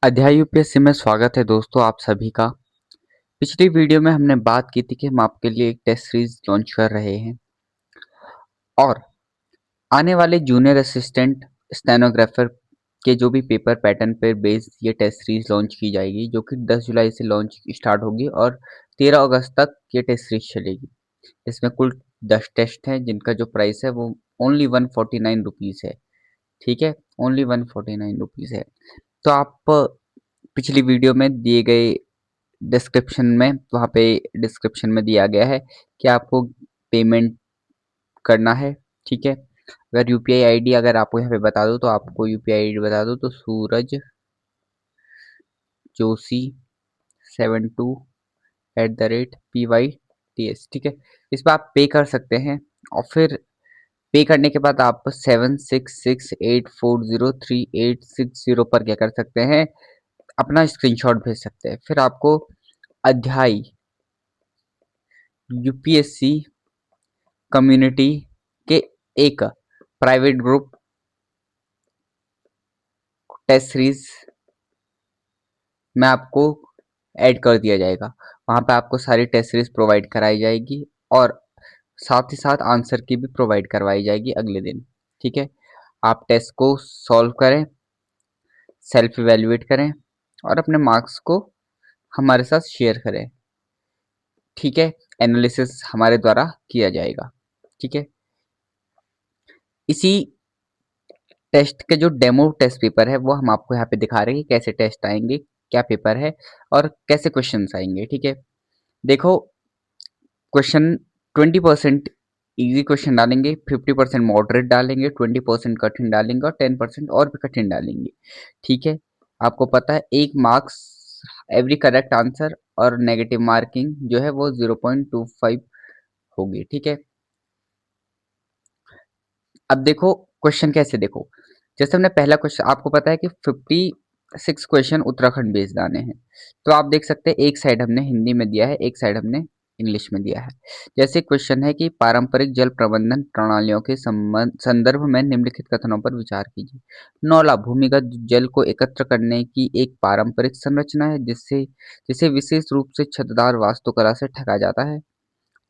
अध्याय यूपीएससी में स्वागत है दोस्तों आप सभी का। पिछली वीडियो में हमने बात की थी कि हम आपके लिए एक टेस्ट सीरीज लॉन्च कर रहे हैं और आने वाले जूनियर असिस्टेंट स्टेनोग्राफर के जो भी पेपर पैटर्न पर बेस्ड ये टेस्ट सीरीज लॉन्च की जाएगी, जो कि 10 जुलाई से लॉन्च स्टार्ट होगी और 13 अगस्त तक ये टेस्ट सीरीज चलेगी। इसमें कुल 10 टेस्ट हैं जिनका जो प्राइस है वो ओनली 149 रुपीज़ है। ठीक है, ओनली 149 रुपीज़ है। तो आप पिछली वीडियो में दिए गए डिस्क्रिप्शन में वहाँ पे डिस्क्रिप्शन में दिया गया है कि आपको पेमेंट करना है। ठीक है, अगर यूपीआई आईडी अगर आपको यहाँ पे बता दो तो आपको यूपीआई आईडी बता दो तो सूरज जोशी 72@PYTS। ठीक है, इस पर आप पे कर सकते हैं और फिर पे करने के बाद आप 7668403860 पर क्या कर सकते हैं, अपना स्क्रीनशॉट भेज सकते हैं। फिर आपको अध्याय यूपीएससी कम्युनिटी के एक प्राइवेट ग्रुप टेस्ट सीरीज में आपको ऐड कर दिया जाएगा। वहाँ पे आपको सारी टेस्ट सीरीज प्रोवाइड कराई जाएगी और साथ ही साथ आंसर की भी प्रोवाइड करवाई जाएगी अगले दिन। ठीक है, आप टेस्ट को सॉल्व करें, सेल्फ इवेल्युएट करें और अपने मार्क्स को हमारे साथ शेयर करें। ठीक है, एनालिसिस हमारे द्वारा किया जाएगा। ठीक है, इसी टेस्ट के जो डेमो टेस्ट पेपर है वो हम आपको यहाँ पे दिखा रहे हैं कि कैसे टेस्ट आएंगे, क्या पेपर है और कैसे क्वेश्चंस आएंगे। ठीक है, देखो क्वेश्चन 20% इजी क्वेश्चन डालेंगे, 50% मॉडरेट डालेंगे, 20% कठिन डालेंगे और 10% और भी कठिन डालेंगे। ठीक है, आपको पता है 1 मार्क्स एवरी करेक्ट आंसर और नेगेटिव मार्किंग जो है वो 0.25 होगी। ठीक है, अब देखो क्वेश्चन कैसे, देखो जैसे हमने पहला क्वेश्चन, आपको पता है कि 56 क्वेश्चन उत्तराखंड बेस्ड आने हैं। तो आप देख सकते हैं एक साइड हमने हिंदी में दिया है, एक साइड हमने इंग्लिश में दिया है। जैसे क्वेश्चन है कि पारंपरिक जल प्रबंधन प्रणालियों के संदर्भ में निम्नलिखित कथनों पर विचार कीजिए। नौला भूमिगत जल को एकत्र करने की एक पारंपरिक संरचना है जिससे जिसे विशेष रूप से छतदार वास्तुकला से ढका जाता है।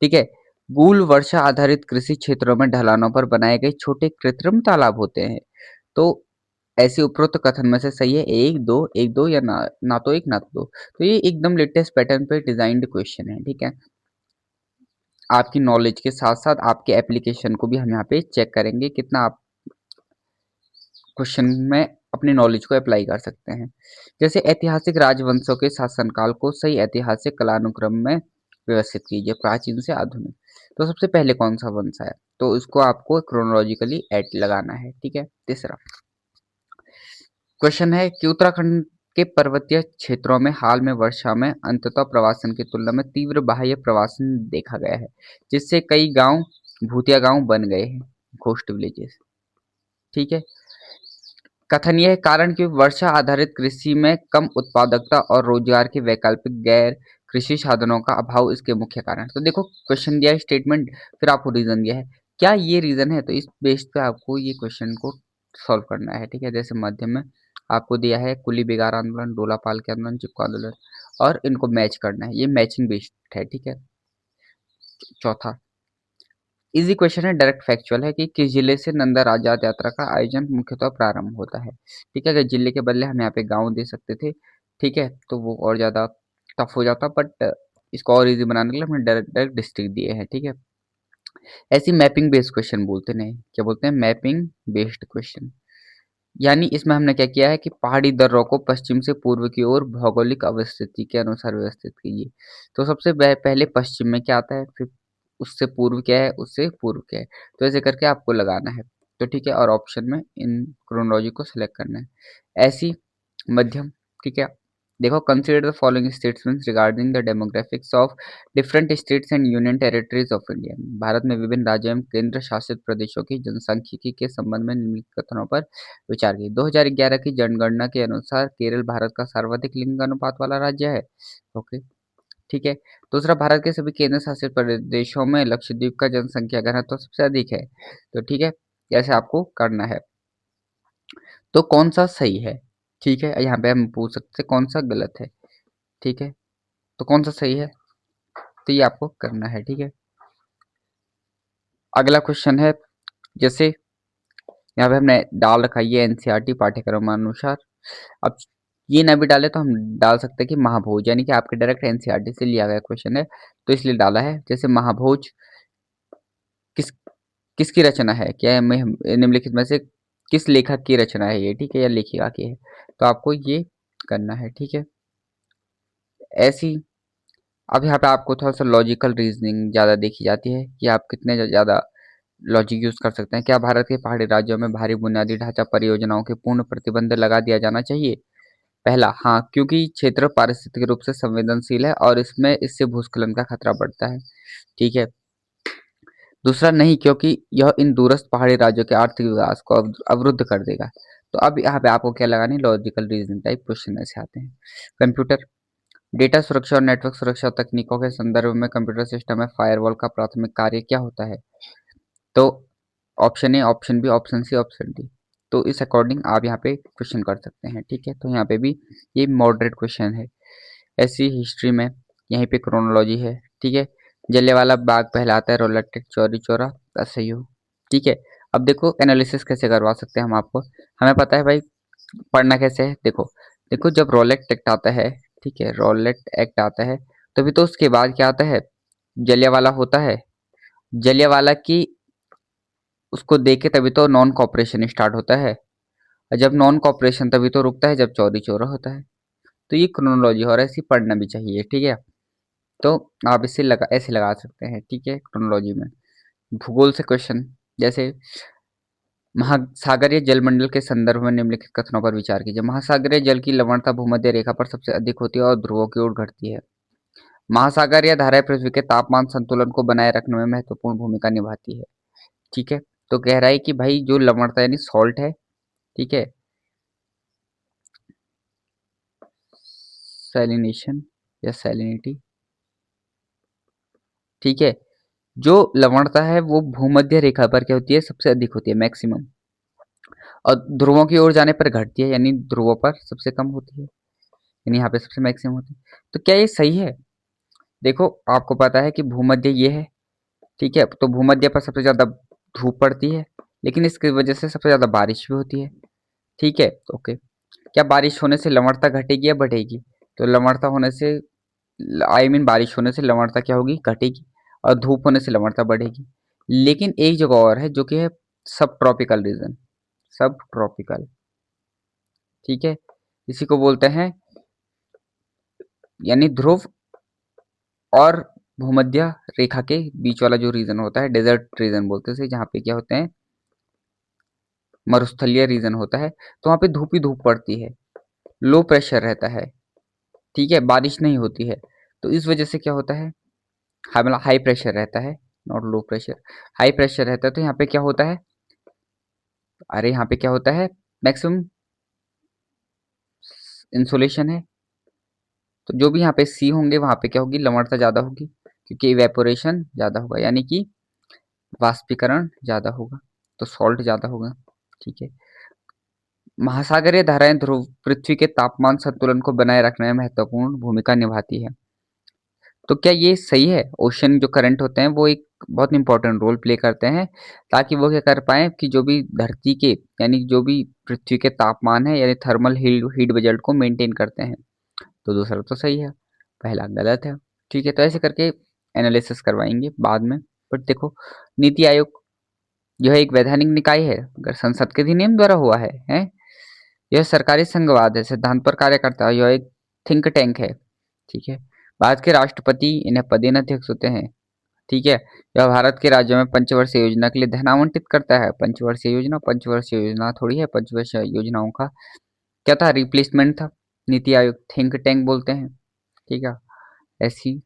ठीक है, गूल वर्षा आधारित कृषि क्षेत्रों में ढलानों पर बनाए गए छोटे कृत्रिम तालाब होते हैं। तो ऐसे उपरोक्त कथन में से सही है एक दो या ना तो एक ना तो दो। तो ये एकदम लेटेस्ट पैटर्न पे डिजाइंड क्वेश्चन है। ठीक है, आपकी नॉलेज के साथ साथ आपके एप्लीकेशन को भी हम यहाँ पे चेक करेंगे कितना आप क्वेश्चन में अपनी नॉलेज को अप्लाई कर सकते हैं। जैसे ऐतिहासिक राजवंशों के शासनकाल को सही ऐतिहासिक कालानुक्रम में व्यवस्थित कीजिए, प्राचीन से आधुनिक। तो सबसे पहले कौन सा वंश है, तो इसको आपको क्रोनोलॉजिकली एड लगाना है। ठीक है, तीसरा क्वेश्चन है कि उत्तराखंड के पर्वतीय क्षेत्रों में हाल में वर्षा में अंततः प्रवासन की तुलना में तीव्र बाह्य प्रवासन देखा गया है, जिससे कई गांव भूतिया गांव बन गए हैं, घोस्ट विलेजेस। ठीक है, कथन यह है कारण कि वर्षा आधारित कृषि में कम उत्पादकता और रोजगार के वैकल्पिक गैर कृषि साधनों का अभाव इसके मुख्य कारण है। तो देखो क्वेश्चन दिया है स्टेटमेंट, फिर आपको रीजन दिया है, क्या ये रीजन है, तो इस बेस पे आपको ये क्वेश्चन को सॉल्व करना है। ठीक है, जैसे माध्यम में आपको दिया है कुली बेगार आंदोलन, डोला पाल के आंदोलन, चिपको आंदोलन और इनको मैच करना है, ये मैचिंग बेस्ड है। ठीक है, चौथा इजी क्वेश्चन है, डायरेक्ट फैक्चुअल है कि किस जिले से नंदा आजाद यात्रा का आयोजन मुख्यतः प्रारंभ होता है। ठीक है, अगर जिले के बदले हम यहाँ पे गांव दे सकते थे, ठीक है, तो वो और ज़्यादा टफ हो जाता, बट इसको और इजी बनाने के लिए हमने डायरेक्ट डायरेक्ट डिस्ट्रिक्ट दिए हैं। ठीक है, ऐसी मैपिंग बेस्ड क्वेश्चन बोलते हैं, क्या बोलते हैं, मैपिंग बेस्ड क्वेश्चन। यानी इसमें हमने क्या किया है कि पहाड़ी दर्रों को पश्चिम से पूर्व की ओर भौगोलिक अवस्थिति के अनुसार व्यवस्थित कीजिए। तो सबसे पहले पश्चिम में क्या आता है, फिर उससे पूर्व क्या है, उससे पूर्व क्या है, तो ऐसे करके आपको लगाना है। तो ठीक है, और ऑप्शन में इन क्रोनोलॉजी को सिलेक्ट करना है। ऐसी मध्यम, ठीक है, देखो consider the following statements regarding the demographics of different states and union territories of India. Bharat में विभिन्न राज्यों एवं केंद्र शासित प्रदेशों की जनसांख्यिकी के संबंध में निम्नलिखित कथनों पर विचार की। 2011 की जनगणना के अनुसार केरल भारत का सर्वाधिक लिंग अनुपात वाला राज्य है। ओके, ठीक है, दूसरा भारत के सभी केंद्र शासित प्रदेशों में लक्षद्वीप का जनसंख्या घनत्व सबसे अधिक है। तो ठीक है, ऐसे आपको करना है। तो कौन सा सही है, ठीक है, यहाँ पे हम पूछ सकते हैं कौन सा गलत है। ठीक है, तो कौन सा सही है, तो ये आपको करना है। ठीक है, अगला क्वेश्चन है, जैसे यहाँ पे हमने डाल रखा है ये एनसीईआरटी पाठ्यक्रम अनुसार। अब ये ना भी डाले तो हम डाल सकते हैं कि महाभोज, यानी कि आपके डायरेक्ट एनसीईआरटी से लिया गया क्वेश्चन है, तो इसलिए डाला है। जैसे महाभोज किस किसकी रचना है, क्या है निम्नलिखित में से किस लेखक की रचना है ये, ठीक है, या लेखिका की है, तो आपको ये करना है। ठीक है, ऐसी अब यहाँ पे आपको थोड़ा सा लॉजिकल रीजनिंग ज़्यादा देखी जाती है कि आप कितने ज़्यादा लॉजिक यूज़ कर सकते हैं। क्या भारत के पहाड़ी राज्यों में भारी बुनियादी ढांचा परियोजनाओं के पूर्ण प्रतिबंध लगा दिया जाना चाहिए? पहला, हाँ, क्योंकि क्षेत्र पारिस्थितिक रूप से संवेदनशील है और इसमें इससे भूस्खलन का खतरा बढ़ता है। ठीक है, दूसरा, नहीं, क्योंकि यह इन दूरस्थ पहाड़ी राज्यों के आर्थिक विकास को अवरुद्ध कर देगा। तो अब यहाँ पे आपको क्या लगानी, लॉजिकल रीजनिंग टाइप क्वेश्चन ऐसे आते हैं। कंप्यूटर डेटा सुरक्षा और नेटवर्क सुरक्षा तकनीकों के संदर्भ में कंप्यूटर सिस्टम में फायरवॉल का प्राथमिक कार्य क्या होता है? तो option A, option B, option C, option D. तो इस अकॉर्डिंग आप यहाँ पे क्वेश्चन कर सकते हैं। ठीक है, तो यहाँ पे भी ये मॉडरेट क्वेश्चन है। ऐसी हिस्ट्री में यहीं पे क्रोनोलॉजी है। ठीक है, जलियांवाला बाग पहलाता है, रोलेट एक्ट, चौरी चौरा, असहयोग। ठीक है, अब देखो एनालिसिस कैसे करवा सकते हैं हम आपको। हमें पता है भाई पढ़ना कैसे है। देखो देखो, जब रोलेट एक्ट आता है, ठीक है, रोलेट एक्ट आता है, तभी तो उसके बाद क्या आता है, जलियांवाला होता है। जलियांवाला की उसको देख के तभी तो नॉन कॉपरेशन स्टार्ट होता है, और जब नॉन कॉपरेशन तभी तो रुकता है जब चौरी चौरा होता है। तो ये क्रोनोलॉजी और ऐसी पढ़ना भी चाहिए। ठीक है, तो आप इसे ऐसे लगा सकते हैं। ठीक है, क्रोनोलॉजी में भूगोल से क्वेश्चन, जैसे महासागरीय जलमंडल के संदर्भ में निम्नलिखित कथनों पर विचार कीजिए। महासागरीय जल की लवणता भूमध्य रेखा पर सबसे अधिक होती है और ध्रुवों की ओर घटती है। महासागरीय धाराएं पृथ्वी के तापमान संतुलन को बनाए रखने में महत्वपूर्ण भूमिका निभाती है। ठीक है, तो कह रहा है कि भाई जो लवणता यानी सॉल्ट है, ठीक है, सैलिनेशन या सैलिनिटी, ठीक है, जो लवणता है वो भूमध्य रेखा पर क्या होती है, सबसे अधिक होती है, मैक्सिमम, और ध्रुवों की ओर जाने पर घटती है, यानी ध्रुवों पर सबसे कम होती है, यानी यहाँ पे सबसे मैक्सिमम होती है। तो क्या ये सही है? देखो आपको पता है कि भूमध्य ये है, ठीक है, तो भूमध्य पर सबसे ज्यादा धूप पड़ती है, लेकिन इसकी वजह से सबसे ज्यादा बारिश भी होती है। ठीक है, ओके, क्या बारिश होने से लवणता घटेगी या बढ़ेगी? तो लवणता होने से, बारिश होने से लवणता क्या होगी, घटेगी, और धूप होने से लवणता बढ़ेगी। लेकिन एक जगह और है जो कि है सब ट्रॉपिकल रीजन, सब ट्रॉपिकल, ठीक है, इसी को बोलते हैं, यानी ध्रुव और भूमध्य रेखा के बीच वाला जो रीजन होता है, डेजर्ट रीजन बोलते हैं, जहाँ पे क्या होते हैं, मरुस्थलीय रीजन होता है, तो वहाँ पे धूप ही धूप पड़ती है, लो प्रेशर रहता है, ठीक है, बारिश नहीं होती है। तो इस वजह से क्या होता है, मतलब हाई प्रेशर रहता है, not low pressure, high pressure रहता है। तो यहाँ पे क्या होता है, अरे यहाँ पे क्या होता है, मैक्सिमम इंसोलेशन है, तो जो भी यहाँ पे सी होंगे वहां पे क्या होगी, लवणता ज्यादा होगी, क्योंकि इवेपोरेशन ज्यादा होगा, यानी कि वाष्पीकरण ज्यादा होगा, तो सॉल्ट ज्यादा होगा। ठीक है, महासागरीय धाराएं ध्रुव पृथ्वी के तापमान संतुलन को बनाए रखने में महत्वपूर्ण भूमिका निभाती है। तो क्या ये सही है? ओशन जो करंट होते हैं वो एक बहुत इंपॉर्टेंट रोल प्ले करते हैं, ताकि वो क्या कर पाए कि जो भी धरती के, यानी जो भी पृथ्वी के तापमान है, यानी थर्मल हीट बजट को मेंटेन करते हैं। तो दूसरा तो सही है, पहला गलत है। ठीक है, तो ऐसे करके एनालिसिस करवाएंगे बाद में। बट देखो, नीति आयोग यह एक वैधानिक निकाय है, अगर संसद के अधिनियम द्वारा हुआ है? यह सरकारी संघवाद है, सिद्धांत पर कार्य करता है, यह एक थिंक टैंक है। ठीक है, भारत के राष्ट्रपति इन्हें पदेन अध्यक्ष होते हैं। ठीक है, यह भारत के राज्यों में पंचवर्षीय योजना के लिए धन आवंटित करता है। पंचवर्षीय योजना थोड़ी है, पंचवर्षीय योजनाओं का क्या था, रिप्लेसमेंट था। नीति आयोग थिंक टैंक बोलते हैं। ठीक है, ऐसी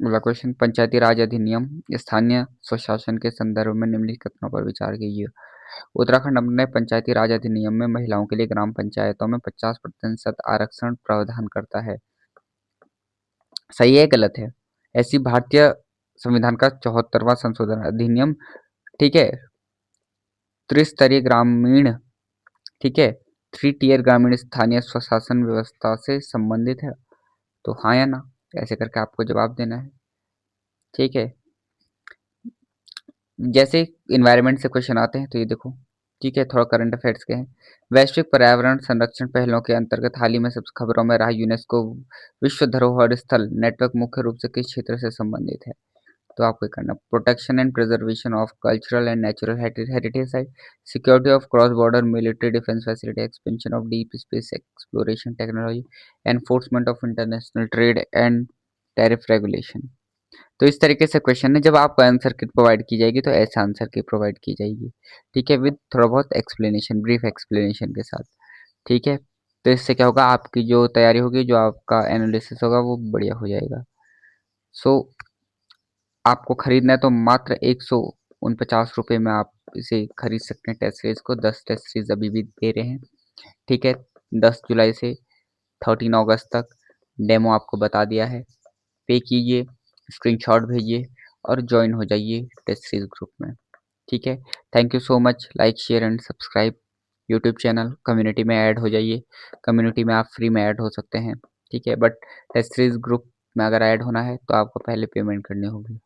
अगला क्वेश्चन, पंचायती राज अधिनियम स्थानीय स्वशासन के संदर्भ में निम्नलिखित कथनों पर विचार कीजिए। उत्तराखंड अपने पंचायती राज अधिनियम में महिलाओं के लिए ग्राम पंचायतों में 50% आरक्षण प्रावधान करता है। सही है, गलत है? ऐसी भारतीय संविधान का 74वां संशोधन अधिनियम, ठीक है, त्रिस्तरीय ग्रामीण, ठीक है, थ्री टियर ग्रामीण स्थानीय स्वशासन व्यवस्था से संबंधित है? तो हाँ या ना, ऐसे करके आपको जवाब देना है। ठीक है, जैसे इन्वायरमेंट से क्वेश्चन आते हैं तो ये देखो, ठीक है, थोड़ा करंट अफेयर्स के हैं। वैश्विक पर्यावरण संरक्षण पहलों के अंतर्गत हाल ही में सबसे खबरों में रहा यूनेस्को विश्व धरोहर स्थल नेटवर्क मुख्य रूप से किस क्षेत्र से संबंधित है? तो आपको ये करना, protection and preservation of cultural and natural heritage site, security of cross border military defence facility, expansion of deep space exploration technology, enforcement of international trade and tariff regulation. तो इस तरीके से क्वेश्चन है, जब आपको आंसर किट प्रोवाइड की जाएगी तो ऐसा आंसर की प्रोवाइड की जाएगी। ठीक है, विद थोड़ा बहुत एक्सप्लेनेशन, ब्रीफ एक्सप्लेनेशन के साथ। ठीक है, तो इससे क्या होगा, आपकी जो तैयारी होगी, जो आपका एनालिसिस होगा वो बढ़िया हो जाएगा। सो आपको खरीदना है तो मात्र 149 रुपये में आप इसे खरीद सकते हैं। टेस्ट सीरीज को 10 टेस्ट सीरीज अभी भी दे रहे हैं। ठीक है, 10 जुलाई से 13 अगस्त तक डेमो आपको बता दिया है। पे कीजिए, स्क्रीनशॉट भेजिए और ज्वाइन हो जाइए टेस्ट सीरीज ग्रुप में। ठीक है, thank you so much. Like share and subscribe YouTube channel. Community में ऐड हो जाइए, कम्युनिटी में आप फ्री में ऐड हो सकते हैं। ठीक है, बट टेस्ट सीरीज ग्रुप में अगर ऐड होना है तो आपको पहले पेमेंट करनी होगी।